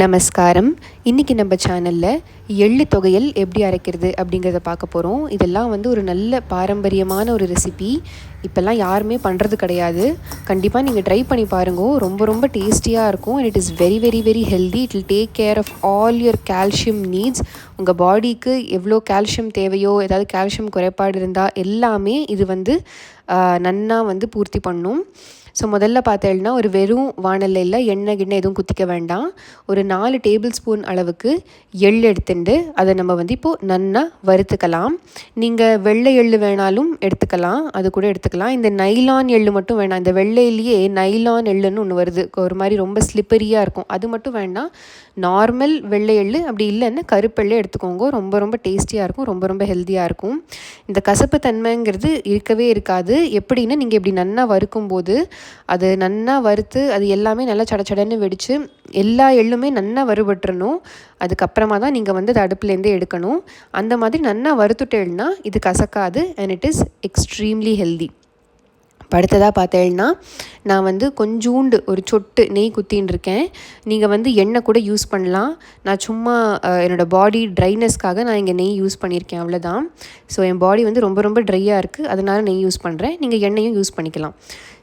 நமஸ்காரம். இன்றைக்கி நம்ம சேனலில் எள்ளு தொகையல் எப்படி அரைக்கிறது அப்படிங்கிறத பார்க்க போகிறோம். இதெல்லாம் ஒரு நல்ல பாரம்பரியமான ஒரு ரெசிபி. இப்போல்லாம் யாருமே பண்ணுறது கிடையாது. கண்டிப்பாக நீங்கள் ட்ரை பண்ணி பாருங்க. ரொம்ப ரொம்ப டேஸ்டியாக இருக்கும். And it is very very very healthy. It will take care of all your calcium needs. உங்கள் பாடிக்கு எவ்வளோ கால்சியம் தேவையோ, ஏதாவது கால்சியம் குறைபாடு இருந்தால் எல்லாமே இது நன்னா பூர்த்தி பண்ணும். ஸோ முதல்ல பார்த்தேன்னா ஒரு வெறும் வாணலில் எண்ணெய் எதுவும் குத்திக்க வேண்டாம். ஒரு 4 டேபிள் ஸ்பூன் அளவுக்கு எள் எடுத்துட்டு அதை நம்ம இப்போது நன்னா வறுத்துக்கலாம். நீங்கள் வெள்ளை எள்ளு வேணாலும் எடுத்துக்கலாம், அது கூட எடுத்துக்கலாம். இந்த நைலான் எள்ளு மட்டும் வேணாம். இந்த வெள்ளையிலேயே நைலான் எள்ளுன்னு ஒன்று வருது, ஒரு மாதிரி ரொம்ப ஸ்லிப்பரியாக இருக்கும். அது மட்டும் வேண்டாம். நார்மல் வெள்ளை எள்ளு அப்படி இல்லைன்னா கருப்பெள்ளே எடுத்துக்கோங்க. ரொம்ப ரொம்ப டேஸ்டியாக இருக்கும், ரொம்ப ரொம்ப ஹெல்த்தியாக இருக்கும். இந்த கசப்பு தன்மைங்கிறது இருக்கவே இருக்காது. எப்படின்னா நீங்கள் இப்படி நன்னா வறுக்கும்போது அது நன்னா வறுத்து அது எல்லாமே நல்லா சடச்சடன்னு வெடித்து எல்லா எள்ளுமே நன்னா வறுபட்டுறணும். அதுக்கப்புறமா தான் நீங்கள் அது அடுப்புலேருந்தே எடுக்கணும். அந்த மாதிரி நன்னா வறுத்துட்டேன்னா இது கசக்காது. And it is extremely healthy. அடுத்ததாக பார்த்தேன்னா நான் கொஞ்சூண்டு ஒரு சொட்டு நெய் குத்தின்னு இருக்கேன். நீங்கள் எண்ணெய் கூட யூஸ் பண்ணலாம். நான் சும்மா என்னோடய பாடி ட்ரைனஸ்க்காக நான் இங்கே நெய் யூஸ் பண்ணியிருக்கேன், அவ்வளோதான். ஸோ என் பாடி ரொம்ப ரொம்ப ட்ரையாக இருக்குது, அதனால் நெய் யூஸ் பண்ணுறேன். நீங்கள் எண்ணெயும் யூஸ் பண்ணிக்கலாம்.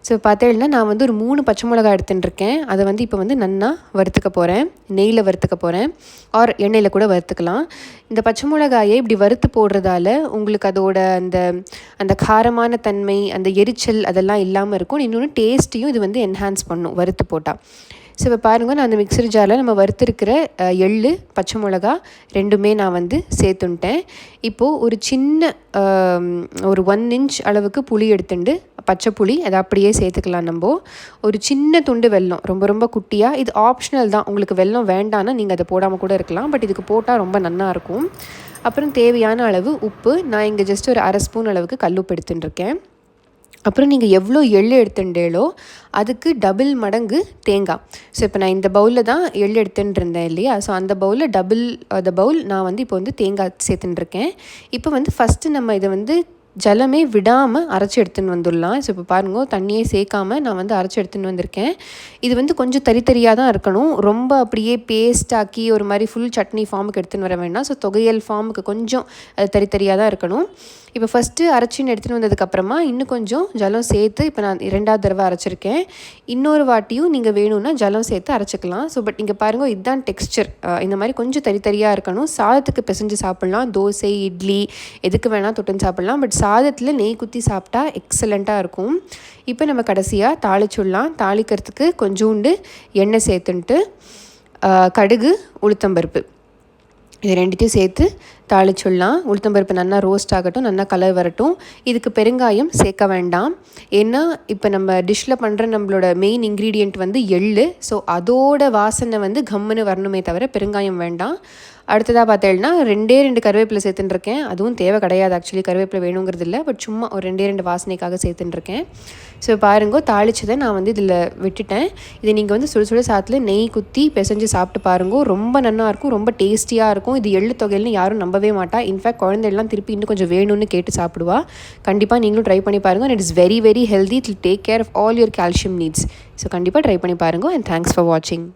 ஸோ பார்த்தேன்னா நான் ஒரு 3 பச்சை மிளகா எடுத்துகிட்டு இருக்கேன். அதை இப்போ நன்னா வறுத்துக்க போகிறேன். நெய்யில் வறுத்துக்க போகிறேன், ஆர் எண்ணெயில் கூட வறுத்துக்கலாம். இந்த பச்சை மிளகாயை இப்படி வறுத்து போடுறதால உங்களுக்கு அதோட அந்த காரமான தன்மை, அந்த எரிச்சல் அதெல்லாம் இல்லாமல் இருக்கும். இன்னொன்று டேஸ்ட்டையும் இது என்ஹான்ஸ் பண்ணும் வறுத்து போட்டால். ஸோ இப்போ பாருங்கள், நான் அந்த மிக்சர் ஜாரில் நம்ம வறுத்துருக்கிற எள்ளு பச்சை மிளகா ரெண்டுமே நான் சேர்த்துன்ட்டேன். இப்போது ஒரு சின்ன ஒரு 1 இன்ச் அளவுக்கு புளி எடுத்துட்டு, பச்சை புளி அதை அப்படியே சேர்த்துக்கலாம். நம்ம ஒரு சின்ன துண்டு வெல்லம், ரொம்ப ரொம்ப குட்டியாக. இது ஆப்ஷனல் தான், உங்களுக்கு வெல்லம் வேண்டான்னா நீங்கள் அதை போடாமல் கூட இருக்கலாம். பட் இதுக்கு போட்டால் ரொம்ப நல்லாயிருக்கும். அப்புறம் தேவையான அளவு உப்பு. நான் இங்கே ஜஸ்ட் ஒரு 1/2 ஸ்பூன் அளவுக்கு கல்லுப்பு எடுத்துட்டுருக்கேன். அப்புறம் நீங்கள் எவ்வளோ எள்ளு எடுத்துட்டேலோ அதுக்கு டபுள் மடங்கு தேங்காய். ஸோ இப்போ நான் இந்த பவுலில் தான் எள்ளு எடுத்துகிட்டு இருந்தேன் இல்லையா? ஸோ அந்த பவுலில் டபுள் த பவுல் நான் இப்போ தேங்காய் சேர்த்துட்டுருக்கேன். இப்போ ஃபஸ்ட்டு நம்ம இதை ஜலமே விடாமல் அரைச்சி எடுத்துன்னு வந்துடலாம். ஸோ இப்போ பாருங்க, தண்ணியே சேர்க்காமல் நான் அரைச்சி எடுத்துன்னு வந்திருக்கேன். இது கொஞ்சம் தரியாக தான் இருக்கணும். ரொம்ப அப்படியே பேஸ்டாக்கி ஒரு மாதிரி ஃபுல் சட்னி ஃபார்முக்கு எடுத்துன்னு வர வேண்டாம். ஸோ தொகையல் ஃபார்முக்கு கொஞ்சம் அது தரியாக தான் இருக்கணும். இப்போ ஃபஸ்ட்டு அரைச்சின்னு எடுத்துகிட்டு வந்ததுக்கப்புறமா இன்னும் கொஞ்சம் ஜலம் சேர்த்து இப்போ நான் 2வது தடவை அரைச்சிருக்கேன். இன்னொரு வாட்டியும் நீங்கள் வேணும்னா ஜலம் சேர்த்து அரைச்சிக்கலாம். ஸோ பட் இங்கே பாருங்கள், இதுதான் டெக்ஸ்சர். இந்த மாதிரி கொஞ்சம் தரியாக இருக்கணும். சாதத்துக்கு பிசைஞ்சு சாப்பிட்லாம், தோசை இட்லி எதுக்கு வேணால் தொட்டுன்னு சாப்பிட்லாம். பட் சாதத்தில் நெய் குத்தி சாப்பிட்டா எக்ஸலண்ட்டாக இருக்கும். இப்போ நம்ம கடைசியாக தாளிச்சுடலாம். தாளிக்கிறதுக்கு கொஞ்சோண்டு எண்ணெய் சேர்த்துன்ட்டு கடுகு உளுத்தம்பருப்பு இது ரெண்டுத்தையும் சேர்த்து தாளிச்சுடலாம். உளுத்தம்பருப்பு நல்லா ரோஸ்ட் ஆகட்டும், நல்லா கலர் வரட்டும். இதுக்கு பெருங்காயம் சேர்க்க வேண்டாம். ஏன்னா இப்போ நம்ம டிஷ்ஷில் பண்ணுற நம்மளோட மெயின் இன்க்ரீடியண்ட் எள்ளு. ஸோ அதோட வாசனை கம்முன்னு வரணுமே தவிர பெருங்காயம் வேண்டாம். அடுத்ததாக பார்த்தேன்னா 2 கருவேப்பிலை சேர்த்துட்டுருக்கேன். அதுவும் தேவை கிடையாது, ஆக்சுவலி கருவேப்பிலை வேணுங்கிறது இல்லை. பட் சும்மா ஒரு 2 வாசனைக்காக சேர்த்துட்டுருக்கேன். ஸோ பாருங்க, தாளிச்சதை நான் இதில் விட்டுட்டேன். இதை நீங்கள் சுட சுட சாத்தில் நெய் குத்தி பிசைஞ்சு சாப்பிட்டு பாருங்க. ரொம்ப நல்லாயிருக்கும், ரொம்ப டேஸ்டியாக இருக்கும். இது எள்ளு தொகையல்னு யாரும் நம்பவே மாட்டா. இன்ஃபேக்ட் குழந்தைலாம் திருப்பி இன்னும் கொஞ்சம் வேணும்னு கேட்டு சாப்பிடுவா. கண்டிப்பாக நீங்களும் ட்ரை பண்ணி பாருங்கள். It is very very healthy. It will take care of all your calcium needs. So கண்டிப்பாக ட்ரை பண்ணி பாருங்கள். அண்ட் தேங்க்ஸ் ஃபார் வாட்சிங்.